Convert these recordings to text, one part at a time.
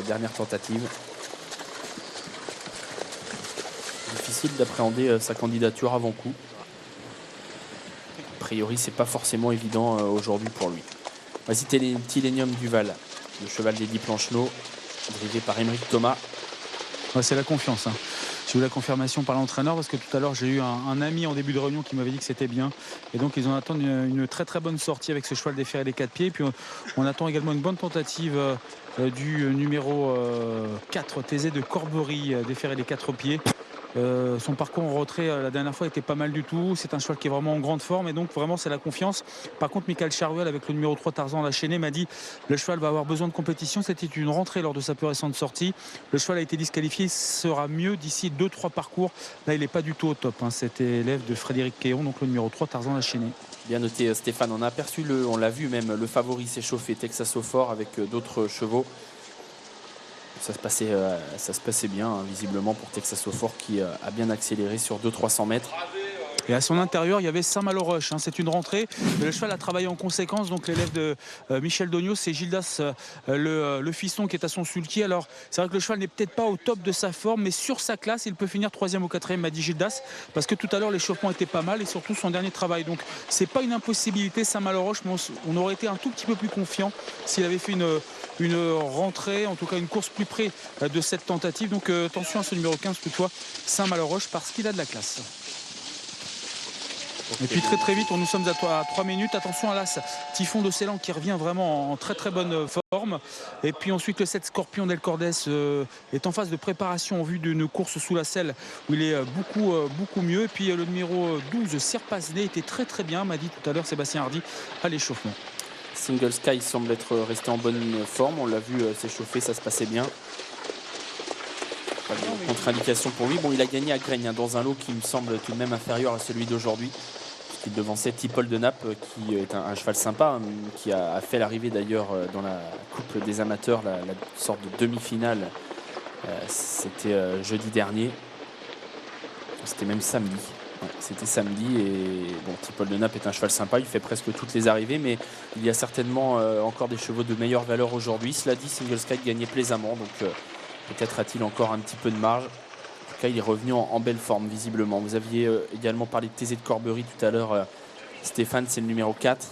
Dernière tentative. Difficile d'appréhender sa candidature avant coup. A priori, c'est pas forcément évident aujourd'hui pour lui. Vas-y, Tillenium Duval, le cheval d'Eddy Plancheneau, drivé par Émeric Thomas. Ouais, c'est la confiance. J'ai eu la confirmation par l'entraîneur parce que tout à l'heure j'ai eu un ami en début de réunion qui m'avait dit que c'était bien, et donc ils en attendent une très très bonne sortie avec ce cheval déféré les 4 pieds. Et puis on attend également une bonne tentative du numéro 4 Thésée de Corbery, déféré les 4 pieds. Son parcours en retrait la dernière fois était pas mal du tout. C'est un cheval qui est vraiment en grande forme, et donc vraiment c'est la confiance. Par contre, Michael Charuel avec le numéro 3 Tarzan Lachéné m'a dit le cheval va avoir besoin de compétition. C'était une rentrée lors de sa plus récente sortie. Le cheval a été disqualifié, sera mieux d'ici 2-3 parcours. Là il n'est pas du tout au top. C'était élève de Frédéric Quéon, donc le numéro 3 Tarzan Lachéné. Bien noté Stéphane, on a aperçu on l'a vu même, le favori s'échauffer, Texas au fort avec d'autres chevaux. Ça se passait bien, visiblement, pour Texas au fort qui a bien accéléré sur 200-300 mètres. Et à son intérieur, il y avait Saint-Malo Roche. C'est une rentrée. Le cheval a travaillé en conséquence. Donc l'élève de Michel Dognos, c'est Gildas, le fiston qui est à son sulky. Alors c'est vrai que le cheval n'est peut-être pas au top de sa forme, mais sur sa classe, il peut finir 3e ou 4e, m'a dit Gildas, parce que tout à l'heure l'échauffement était pas mal, et surtout son dernier travail. Donc c'est pas une impossibilité Saint-Malo Roche, mais on aurait été un tout petit peu plus confiant s'il avait fait une rentrée, en tout cas une course plus près de cette tentative. Donc attention à ce numéro 15 toutefois, Saint-Malo Roche, parce qu'il a de la classe. Et puis très très vite, nous sommes à 3 minutes. Attention à l'As Typhon de Ceylan qui revient vraiment en très très bonne forme. Et puis ensuite le 7 Scorpion d'El Cordes est en phase de préparation en vue d'une course sous la selle où il est beaucoup mieux. Et puis le numéro 12 Sirpazné était très très bien, m'a dit tout à l'heure Sébastien Hardy à l'échauffement. Single Sky semble être resté en bonne forme. On l'a vu s'échauffer, ça se passait bien. Pas de contre-indication pour lui. Bon, il a gagné à Graigne dans un lot qui me semble tout de même inférieur à celui d'aujourd'hui. Il devançait Tipol de Naples, qui est un cheval sympa, qui a fait l'arrivée d'ailleurs dans la Coupe des amateurs, la sorte de demi-finale. C'était jeudi dernier. C'était même samedi. Ouais, c'était samedi. Et bon, Tipol de Naples est un cheval sympa. Il fait presque toutes les arrivées, mais il y a certainement encore des chevaux de meilleure valeur aujourd'hui. Cela dit, Single Sky gagnait plaisamment, donc peut-être a-t-il encore un petit peu de marge. En tout cas, il est revenu en belle forme, visiblement. Vous aviez également parlé de Thésée de Corbery tout à l'heure, Stéphane, c'est le numéro 4.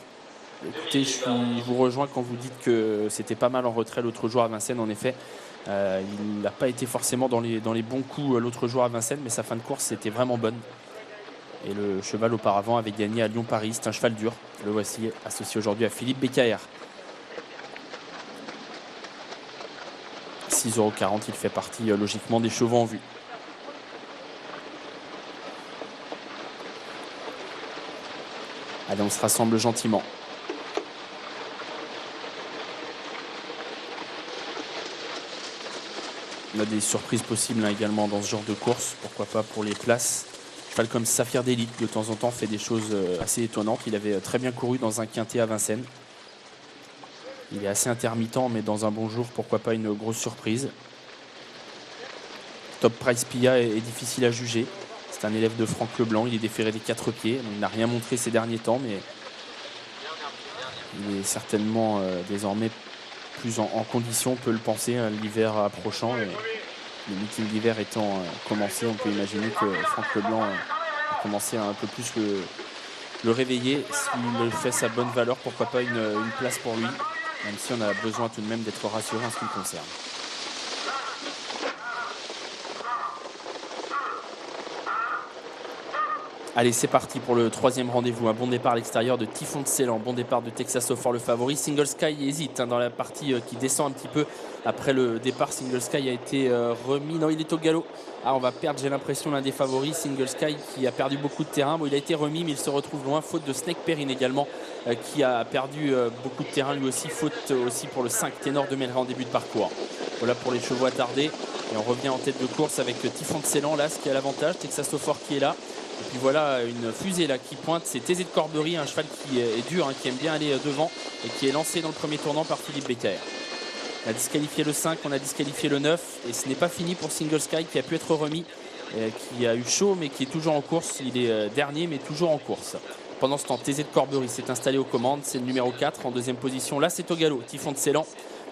Écoutez, je vous rejoins quand vous dites que c'était pas mal en retrait l'autre jour à Vincennes. En effet, il n'a pas été forcément dans les bons coups l'autre jour à Vincennes, mais sa fin de course était vraiment bonne. Et le cheval auparavant avait gagné à Lyon-Paris. C'est un cheval dur. Le voici associé aujourd'hui à Philippe Becaer. 6,40 €, il fait partie logiquement des chevaux en vue. Allez, on se rassemble gentiment. On a des surprises possibles également dans ce genre de course. Pourquoi pas pour les places. Un cheval comme Saphir d'Élite, de temps en temps, fait des choses assez étonnantes. Il avait très bien couru dans un quintet à Vincennes. Il est assez intermittent, mais dans un bon jour, pourquoi pas une grosse surprise. Top Price Pia est difficile à juger. C'est un élève de Franck Leblanc, il est déféré des 4 pieds. Il n'a rien montré ces derniers temps, mais il est certainement désormais plus en condition, on peut le penser, l'hiver approchant. Et le meeting d'hiver étant commencé, on peut imaginer que Franck Leblanc a commencé à un peu plus le réveiller. S'il fait sa bonne valeur, pourquoi pas une place pour lui, même si on a besoin tout de même d'être rassuré en ce qui le concerne. Allez, c'est parti pour le 3e rendez-vous. Un bon départ à l'extérieur de Typhon de Ceylan. Bon départ de Texas au fort, le favori. Single Sky hésite dans la partie qui descend un petit peu. Après le départ, Single Sky a été remis. Non, il est au galop. Ah, on va perdre, j'ai l'impression, l'un des favoris. Single Sky qui a perdu beaucoup de terrain. Bon, il a été remis, mais il se retrouve loin. Faute de Snake Perrine également, qui a perdu beaucoup de terrain lui aussi. Faute aussi pour le 5 Ténor de Melleray en début de parcours. Voilà pour les chevaux attardés. Et on revient en tête de course avec Typhon de Ceylan, là, ce qui a l'avantage. Texas au fort qui est là. Et puis voilà une fusée là qui pointe, c'est Thésée de Corbery, un cheval qui est dur, qui aime bien aller devant et qui est lancé dans le premier tournant par Philippe Becaer. On a disqualifié le 5, on a disqualifié le 9 et ce n'est pas fini pour Single Sky qui a pu être remis, qui a eu chaud mais qui est toujours en course. Il est dernier mais toujours en course. Pendant ce temps, Thésée de Corbery s'est installé aux commandes, c'est le numéro 4 en 2e position. Là c'est au galop, Typhon de Ceylan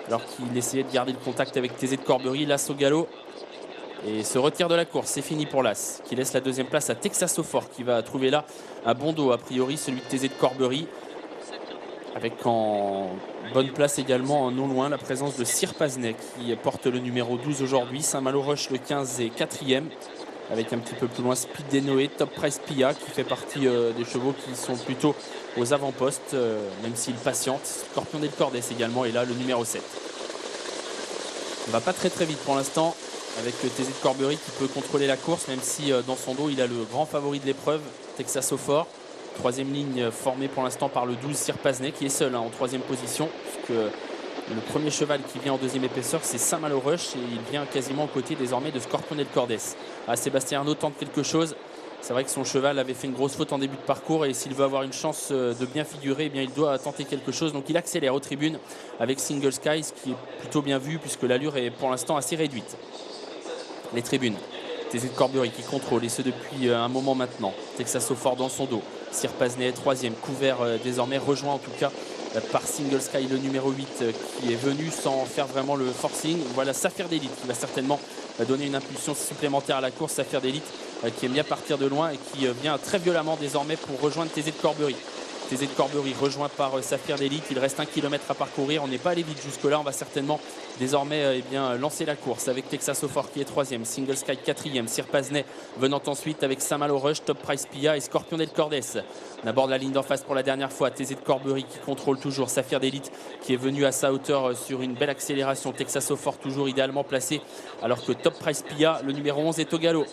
alors qu'il essayait de garder le contact avec TZ de Corbery. L'As au galop et se retire de la course. C'est fini pour l'As qui laisse la deuxième place à Texas au Fort qui va trouver là un bon dos a priori, celui de TZ de Corbery. Avec en bonne place également, non loin, la présence de Sir Paznet qui porte le numéro 12 aujourd'hui. Saint-Malo Rush le 15 et 4e. Avec un petit peu plus loin Speed Denoé, Top Price Pia qui fait partie des chevaux qui sont plutôt aux avant-postes, même s'ils patientent. Scorpion del Cordes également est là, le numéro 7. On va pas très vite pour l'instant avec TZ de Corbery qui peut contrôler la course, même si dans son dos il a le grand favori de l'épreuve, Texas au Fort. Troisième ligne formée pour l'instant par le 12 Sir Paznet qui est seul en troisième position, puisque le premier cheval qui vient en deuxième épaisseur, c'est Saint-Malo Rush et il vient quasiment aux côtés désormais de Scorpion del Cordes. Sébastien Arnaud tente quelque chose. C'est vrai que son cheval avait fait une grosse faute en début de parcours et s'il veut avoir une chance de bien figurer, eh bien, il doit tenter quelque chose. Donc il accélère aux tribunes avec Single Sky, ce qui est plutôt bien vu puisque l'allure est pour l'instant assez réduite. Les tribunes. TZ de Corbery qui contrôle et ce depuis un moment maintenant. Texas au Fort dans son dos. Sir Paznet troisième, couvert désormais, rejoint en tout cas par Single Sky le numéro 8 qui est venu sans faire vraiment le forcing. Voilà Saphir d'Élite qui va certainement donner une impulsion supplémentaire à la course. Saphir d'Élite qui aime bien partir de loin et qui vient très violemment désormais pour rejoindre TZ de Corbery. TZ de Corbery rejoint par Saphir d'Élite. Il reste 1 km à parcourir. On n'est pas allé vite jusque-là. On va certainement désormais lancer la course avec Texas au Fort qui est troisième, Single Sky quatrième, Sir Paznet venant ensuite avec Saint-Malo Rush, Top Price Pia et Scorpion del Cordes. On aborde la ligne d'en face pour la dernière fois. TZ de Corbery qui contrôle toujours. Saphir d'Élite qui est venu à sa hauteur sur une belle accélération. Texas au Fort toujours idéalement placé alors que Top Price Pia, le numéro 11, est au galop.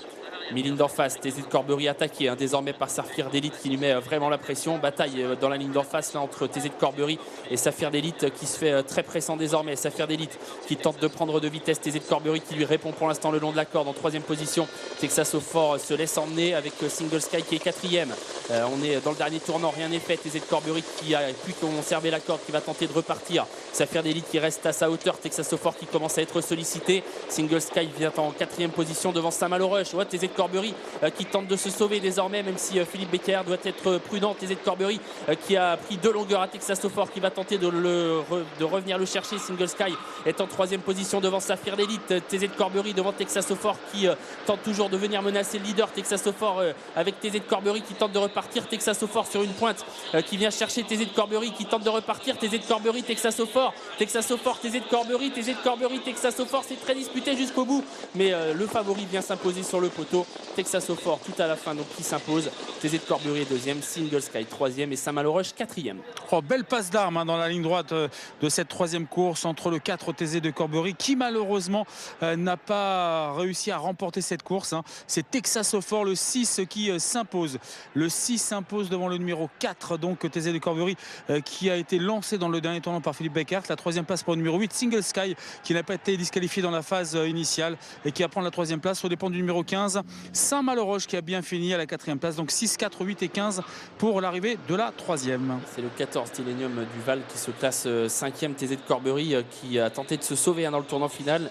Mi-ligne d'en face, TZ de Corbery attaqué désormais par Saphir d'Élite qui lui met vraiment la pression. Bataille dans la ligne d'en face là, entre TZ de Corbery et Saphir d'Élite qui se fait très pressant désormais. Saphir d'Élite qui tente de prendre de vitesse. TZ de Corbery qui lui répond pour l'instant le long de la corde en troisième position. Texas au Fort se laisse emmener avec Single Sky qui est quatrième. On est dans le dernier tournant, rien n'est fait. TZ de Corbery qui a pu conserver la corde, qui va tenter de repartir. Saphir d'Élite qui reste à sa hauteur. Texas au Fort qui commence à être sollicité. Single Sky vient en quatrième position devant Saint-Malo Rush. Ouais, TZ de Corbery qui tente de se sauver désormais, même si Philippe Becker doit être prudent. TZ de Corbery qui a pris 2 longueurs à Texas au Fort qui va tenter de revenir le chercher. Single Sky est en troisième position devant Saphir d'Élite. TZ de Corbery devant Texas au Fort qui tente toujours de venir menacer le leader. Texas au Fort avec TZ de Corbery qui tente de repartir. Texas au Fort sur une pointe qui vient chercher TZ de Corbery qui tente de repartir. TZ de Corbery, Texas au Fort, Texas au Fort, TZ de Corbery, TZ de Corbery, Texas au Fort. C'est très disputé jusqu'au bout, mais le favori vient s'imposer sur le poteau. Texas au Fort tout à la fin donc qui s'impose. TZ de Corbery est deuxième, Single Sky troisième et Saint-Malo Rush quatrième. Oh, belle passe d'armes dans la ligne droite de cette troisième course entre le 4 TZ de Corbery qui malheureusement n'a pas réussi à remporter cette course. C'est Texas au Fort, le 6 qui s'impose. Le 6 s'impose devant le numéro 4, donc TZ de Corbery qui a été lancé dans le dernier tournant par Philippe Beckert. La troisième place pour le numéro 8, Single Sky, qui n'a pas été disqualifié dans la phase initiale et qui va prendre la troisième place au dépend du numéro 15, Saint-Malo Rush, qui a bien fini à la quatrième place. Donc 6, 4, 8 et 15 pour l'arrivée de la troisième. C'est le 14 Tillenium Duval qui se classe 5e. TZ de Corbery qui a tenté de se sauver dans le tournant final.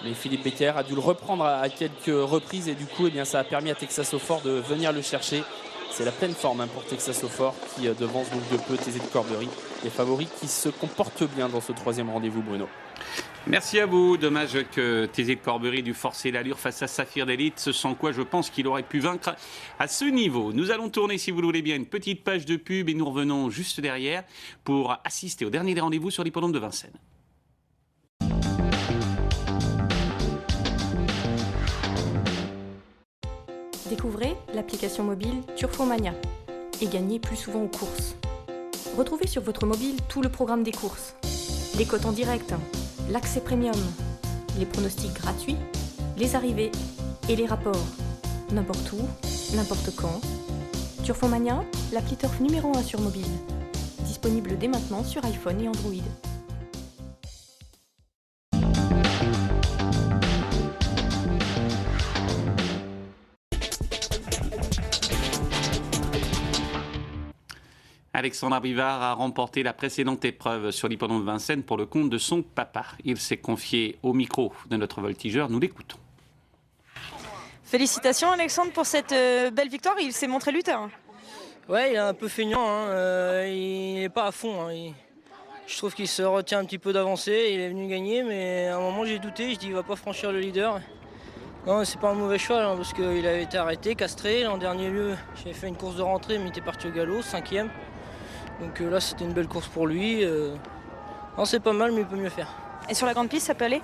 Mais Philippe Becker a dû le reprendre à quelques reprises et du coup ça a permis à Texas au Fort de venir le chercher. C'est la pleine forme pour Texas au Fort qui devance donc de peu TZ de Corbery. Les favoris qui se comportent bien dans ce troisième rendez-vous, Bruno. Merci à vous. Dommage que TZ de Corbery dû forcer l'allure face à Saphir d'Élite, ce sans quoi je pense qu'il aurait pu vaincre à ce niveau. Nous allons tourner, si vous le voulez bien, une petite page de pub et nous revenons juste derrière pour assister au dernier des rendez-vous sur l'hippodrome de Vincennes. Découvrez l'application mobile Turfomania et gagnez plus souvent aux courses. Retrouvez sur votre mobile tout le programme des courses, les cotes en direct, l'accès premium, les pronostics gratuits, les arrivées et les rapports. N'importe où, n'importe quand. Turfomania, l'appli Turf numéro 1 sur mobile. Disponible dès maintenant sur iPhone et Android. Alexandre Brivard a remporté la précédente épreuve sur l'hippodrome de Vincennes pour le compte de son papa. Il s'est confié au micro de notre voltigeur. Nous l'écoutons. Félicitations Alexandre pour cette belle victoire. Il s'est montré lutteur. Ouais, il est un peu feignant. Il n'est pas à fond. Je trouve qu'il se retient un petit peu d'avancer. Il est venu gagner, mais à un moment j'ai douté. Je dis il va pas franchir le leader. Non, c'est pas un mauvais cheval hein, parce qu'il avait été arrêté, castré. En dernier lieu, j'ai fait une course de rentrée, mais il était parti au galop, 5e. Donc là, c'était une belle course pour lui. Non, c'est pas mal, mais il peut mieux faire. Et sur la grande piste, ça peut aller?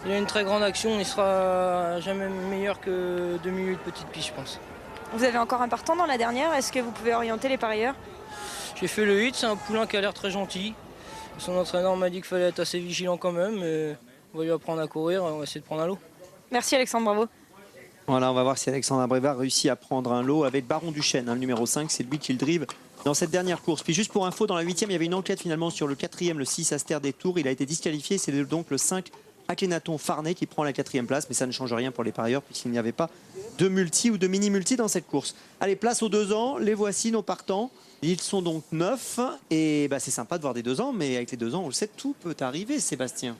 Il a une très grande action. Il sera jamais meilleur que 2 minutes petite piste, je pense. Vous avez encore un partant dans la dernière. Est-ce que vous pouvez orienter les parieurs? J'ai fait le 8. C'est un poulain qui a l'air très gentil. Son entraîneur m'a dit qu'il fallait être assez vigilant quand même. Mais on va lui apprendre à courir. On va essayer de prendre un lot. Merci Alexandre, bravo. Voilà, on va voir si Alexandre Abrévard réussit à prendre un lot avec Baron Duchesne, hein, le numéro 5, c'est lui qui le drive dans cette dernière course. Puis juste pour info, dans la 8e, il y avait une enquête finalement sur le 4e, le 6 Aster des Tours. Il a été disqualifié, c'est donc le 5 Akhenaton Farnay qui prend la 4e place, mais ça ne change rien pour les parieurs puisqu'il n'y avait pas de multi ou de mini-multi dans cette course. Allez, place aux 2 ans, les voici nos partants. Ils sont donc 9 et c'est sympa de voir des 2 ans, mais avec les 2 ans, on le sait, tout peut arriver, Sébastien.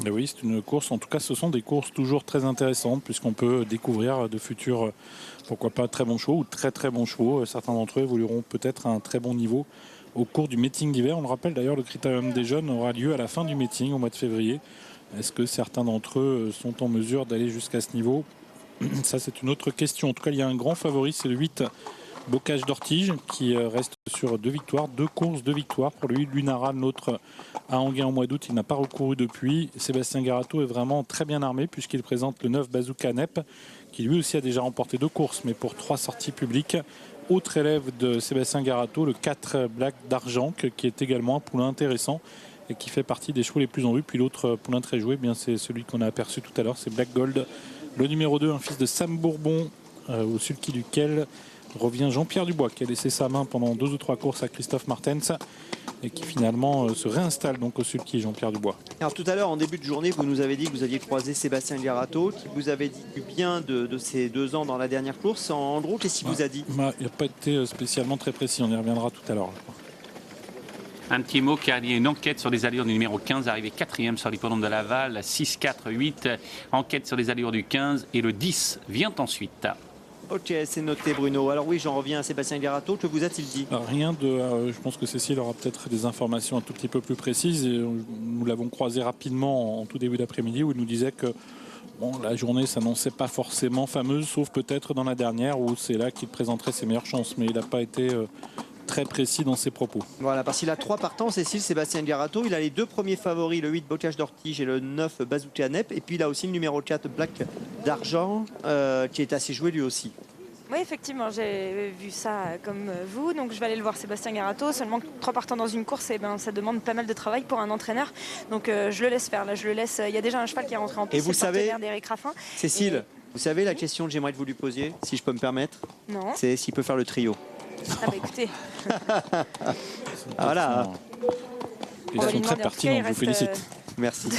Et oui, c'est une course, en tout cas ce sont des courses toujours très intéressantes puisqu'on peut découvrir de futurs, pourquoi pas très bons chevaux ou très très bons chevaux. Certains d'entre eux évolueront peut-être à un très bon niveau au cours du meeting d'hiver. On le rappelle d'ailleurs, le Critérium des jeunes aura lieu à la fin du meeting au mois de février. Est-ce que certains d'entre eux sont en mesure d'aller jusqu'à ce niveau? Ça c'est une autre question. En tout cas, il y a un grand favori, c'est le 8 Bocage d'Ortige qui reste sur 2 victoires, 2 courses, 2 victoires pour lui. Lunara, l'autre à Anguin au mois d'août, il n'a pas recouru depuis. Sébastien Garato est vraiment très bien armé puisqu'il présente le 9 Bazooka Nep qui lui aussi a déjà remporté 2 courses mais pour 3 sorties publiques. Autre élève de Sébastien Garato, le 4 Black d'Argent qui est également un poulain intéressant et qui fait partie des chevaux les plus en vue. Puis l'autre poulain très joué, c'est celui qu'on a aperçu tout à l'heure, c'est Black Gold. Le numéro 2, un fils de Sam Bourbon au sulky duquel revient Jean-Pierre Dubois qui a laissé sa main pendant 2 ou 3 courses à Christophe Martens et qui finalement se réinstalle donc au sulky, Jean-Pierre Dubois. Alors tout à l'heure en début de journée vous nous avez dit que vous aviez croisé Sébastien Garato, qui vous avait dit du bien de ces 2 ans dans la dernière course. Andrew, qu'est-ce qu'il vous a dit? Il n'a pas été spécialement très précis, on y reviendra tout à l'heure. Un petit mot car il y a une enquête sur les allures du numéro 15, arrivé 4e sur l'hippodrome de Laval, 6, 4, 8. Enquête sur les allures du 15 et le 10 vient ensuite. Ok, c'est noté Bruno. Alors oui, j'en reviens à Sébastien Garato. Que vous a-t-il dit? Rien de... je pense que Cécile aura peut-être des informations un tout petit peu plus précises. Et nous l'avons croisé rapidement en tout début d'après-midi où il nous disait que la journée s'annonçait pas forcément fameuse, sauf peut-être dans la dernière où c'est là qu'il présenterait ses meilleures chances. Mais il n'a pas été très précis dans ses propos. Voilà, parce qu'il a 3 partants, Cécile, Sébastien Garato. Il a les 2 premiers favoris, le 8 Bocage d'Ortige et le 9 Bazooka Nep. Et puis il a aussi le numéro 4 Black d'Argent qui est assez joué lui aussi. Oui, effectivement, j'ai vu ça comme vous. Donc je vais aller le voir Sébastien Garato. Seulement 3 partants dans une course, ça demande pas mal de travail pour un entraîneur. Donc je le laisse faire. Là, je le laisse. Il y a déjà un cheval qui est rentré en piste. Et vous savez, d'Éric Raffin. Cécile, vous savez la question que j'aimerais que vous lui posiez, si je peux me permettre? Non. C'est s'il peut faire le trio. Ah bah écoutez. Voilà. Ils sont très pertinents, je vous félicite. Merci.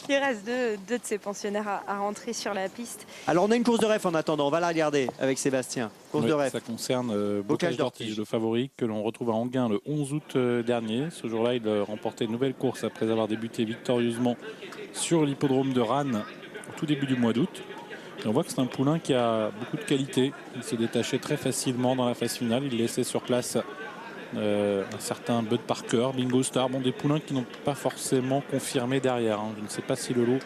Il reste deux de ses pensionnaires à rentrer sur la piste. Alors on a une course de ref en attendant, on va la regarder avec Sébastien. Course de ref. Ça concerne Bocage d'Ortige, le favori que l'on retrouve à Anguin le 11 août dernier. Ce jour-là, il remportait une nouvelle course après avoir débuté victorieusement sur l'hippodrome de Rannes au tout début du mois d'août. Et on voit que c'est un poulain qui a beaucoup de qualité. Il se détachait très facilement dans la phase finale. Il laissait sur place un certain Bud Parker, Bingo Star, des poulains qui n'ont pas forcément confirmé derrière. Je ne sais pas si le lot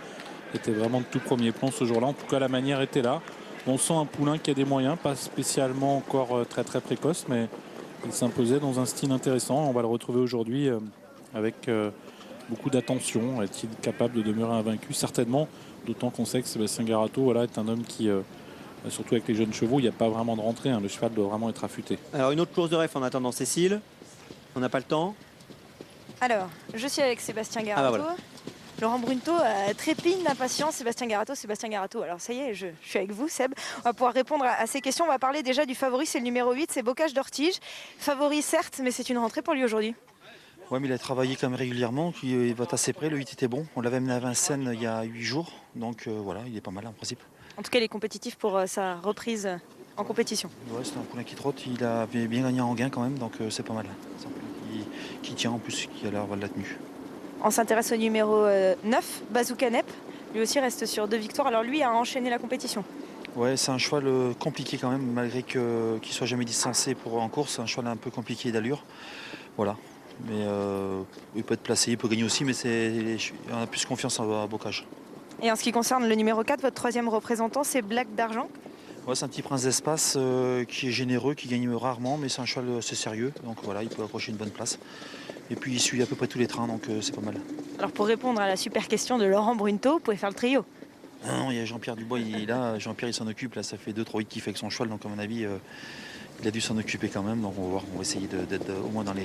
était vraiment de tout premier plan ce jour-là. En tout cas, la manière était là. On sent un poulain qui a des moyens, pas spécialement encore très très précoce, mais il s'imposait dans un style intéressant. On va le retrouver aujourd'hui avec beaucoup d'attention. Est-il capable de demeurer invaincu? Certainement, d'autant qu'on sait que Sébastien Garato est un homme qui... surtout avec les jeunes chevaux, il n'y a pas vraiment de rentrée. Le cheval doit vraiment être affûté. Alors une autre course de ref en attendant, Cécile. On n'a pas le temps. Alors, je suis avec Sébastien Garato. Voilà. Laurent Brunto trépigne d'impatience. Sébastien Garato. Alors ça y est, je suis avec vous, Seb. On va pouvoir répondre à ces questions. On va parler déjà du favori, c'est le numéro 8, c'est Bocage d'Ortige. Favori certes, mais c'est une rentrée pour lui aujourd'hui. Oui, mais il a travaillé quand même régulièrement, il va être assez près, le 8 était bon. On l'avait amené à Vincennes il y a 8 jours, donc voilà, il est pas mal en principe. En tout cas, il est compétitif pour sa reprise en compétition. Ouais, c'est un poulain qui trotte, il avait bien gagné en gain quand même, donc c'est pas mal. C'est un poulain qui tient en plus, qui a l'air de la tenue. On s'intéresse au numéro 9, Bazooka Nep. Lui aussi reste sur 2 victoires, alors lui a enchaîné la compétition. Ouais, c'est un cheval compliqué quand même, malgré qu'il ne soit jamais distancé en course. C'est un cheval un peu compliqué d'allure. Voilà. Mais il peut être placé, il peut gagner aussi, mais on a plus confiance à Bocage. Et en ce qui concerne le numéro 4, votre troisième représentant, c'est Black d'Argent. Ouais, c'est un petit prince d'espace qui est généreux, qui gagne rarement, mais c'est un cheval assez sérieux. Donc voilà, il peut accrocher une bonne place. Et puis il suit à peu près tous les trains, donc c'est pas mal. Alors pour répondre à la super question de Laurent Brunto, vous pouvez faire le trio. Non, il y a Jean-Pierre Dubois, Jean-Pierre il s'en occupe, là ça fait 2-3 weeks qu'il fait avec son cheval, donc à mon avis il a dû s'en occuper quand même. Donc on va voir, on va essayer d'être au moins dans les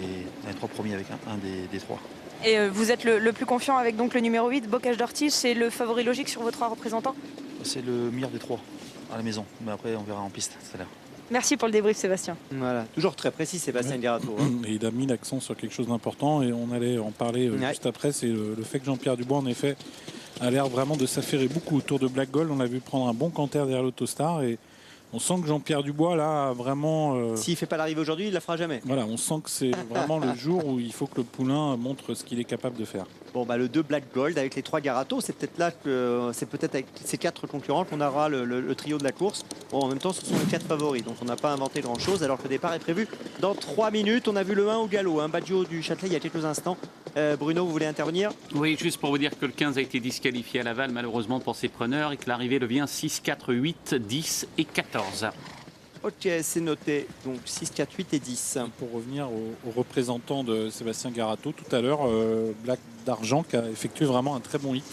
3 premiers avec un des 3. Et vous êtes le plus confiant avec donc le numéro 8, Bocage d'Ortige, c'est le favori logique sur vos 3 représentants? C'est le meilleur des 3 à la maison, mais après on verra en piste tout à l'heure. Merci pour le débrief Sébastien. Voilà, toujours très précis Sébastien Garato. Et il a mis l'accent sur quelque chose d'important et on allait en parler juste après, c'est le fait que Jean-Pierre Dubois en effet a l'air vraiment de s'affairer beaucoup autour de Black Gold. On l'a vu prendre un bon canter derrière l'Autostar et on sent que Jean-Pierre Dubois là a vraiment... S'il ne fait pas l'arrivée aujourd'hui, il ne la fera jamais. Voilà, on sent que c'est vraiment le jour où il faut que le poulain montre ce qu'il est capable de faire. Bon, le 2 Black Gold avec les 3 Garato, c'est peut-être là que c'est peut-être avec ces 4 concurrents qu'on aura le trio de la course. Bon, en même temps, ce sont les 4 favoris, donc on n'a pas inventé grand-chose, alors que le départ est prévu dans 3 minutes. On a vu le 1 au galop, Baggio du Châtelet il y a quelques instants. Bruno, vous voulez intervenir? Oui, juste pour vous dire que le 15 a été disqualifié à Laval, malheureusement pour ses preneurs, et que l'arrivée devient 6, 4, 8, 10 et 14. Ok, c'est noté. Donc 6, 4, 8 et 10. Pour revenir au représentant de Sébastien Garato, tout à l'heure, Black d'Argent qui a effectué vraiment un très bon hit.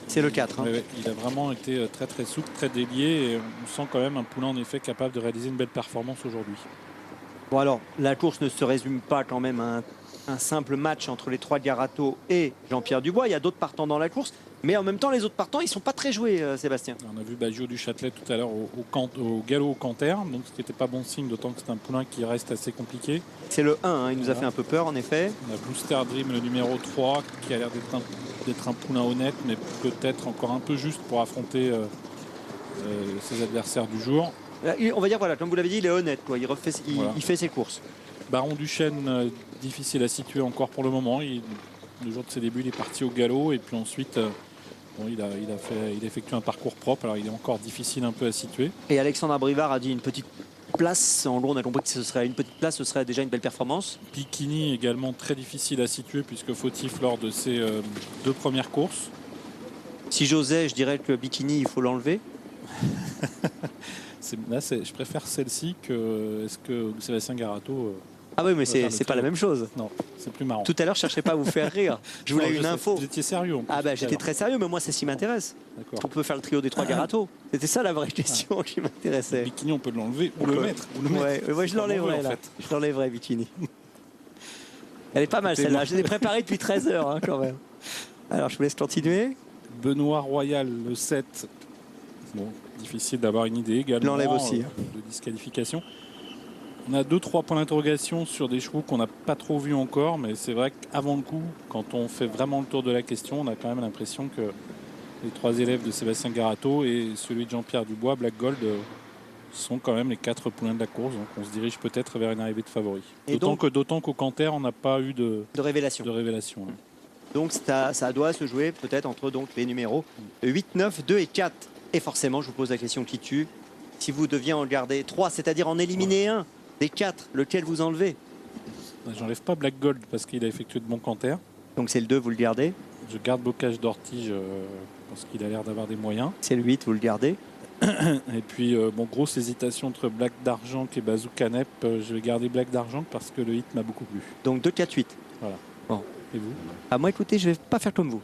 C'est le 4. Ouais, il a vraiment été très très souple, très délié et on sent quand même un poulain en effet capable de réaliser une belle performance aujourd'hui. Bon alors, la course ne se résume pas quand même à un simple match entre les 3 Garato et Jean-Pierre Dubois. Il y a d'autres partants dans la course. Mais en même temps, les autres partants, ils ne sont pas très joués, Sébastien. On a vu Baggio du Châtelet tout à l'heure au galop au canter, donc ce qui n'était pas bon signe, d'autant que c'est un poulain qui reste assez compliqué. C'est le 1, il nous a fait un peu peur en effet. On a Blue Star Dream, le numéro 3, qui a l'air d'être un poulain honnête, mais peut-être encore un peu juste pour affronter ses adversaires du jour. On va dire, voilà, comme vous l'avez dit, il est honnête, quoi. Il fait ses courses. Baron du Chêne, difficile à situer encore pour le moment. Le jour de ses débuts, il est parti au galop et puis ensuite... il a effectué un parcours propre, alors il est encore difficile un peu à situer. Et Alexandre Brivard a dit une petite place. En gros, on a compris que ce serait une petite place, ce serait déjà une belle performance. Bikini également très difficile à situer puisque fautif lors de ses 2 premières courses. Si j'osais, je dirais que Bikini, il faut l'enlever. Je préfère celle-ci que Sébastien Garato. Ah oui, mais c'est pas la même chose. Non, c'est plus marrant. Tout à l'heure, je cherchais pas à vous faire rire. Je voulais une info. Vous étiez sérieux. J'étais très sérieux, mais moi, c'est ce qui m'intéresse. On peut faire le trio des 3 Garato. C'était ça la vraie question qui m'intéressait. Bikini, on peut l'enlever ou le mettre. Ouais, je l'enlèverai là. Je l'enlèverai, Bikini. Elle est pas mal celle-là. Je l'ai préparée depuis 13 heures quand même. Alors, je vous laisse continuer. Benoît Royal, le 7. Bon, difficile d'avoir une idée également. L'enlève aussi. De disqualification. On a 2-3 points d'interrogation sur des chevaux qu'on n'a pas trop vus encore, mais c'est vrai qu'avant le coup, quand on fait vraiment le tour de la question, on a quand même l'impression que les 3 élèves de Sébastien Garato et celui de Jean-Pierre Dubois, Black Gold, sont quand même les 4 poulains de la course. Donc on se dirige peut-être vers une arrivée de favoris. D'autant qu'au canter, on n'a pas eu de révélation. Là. Donc ça doit se jouer peut-être entre les numéros 8, 9, 2 et 4. Et forcément, je vous pose la question qui tue. Si vous deviez en garder 3, c'est-à-dire en éliminer un des 4, lequel vous enlevez? J'enlève pas Black Gold parce qu'il a effectué de bons canters. Donc c'est le 2, vous le gardez? Je garde Bocage d'Ortige parce qu'il a l'air d'avoir des moyens. C'est le 8, vous le gardez? Et puis, grosse hésitation entre Black d'Argent et Bazooka Nep. Je vais garder Black d'Argent parce que le hit m'a beaucoup plu. Donc 2, 4, 8. Voilà. Bon. Et vous? Moi, écoutez, je vais pas faire comme vous.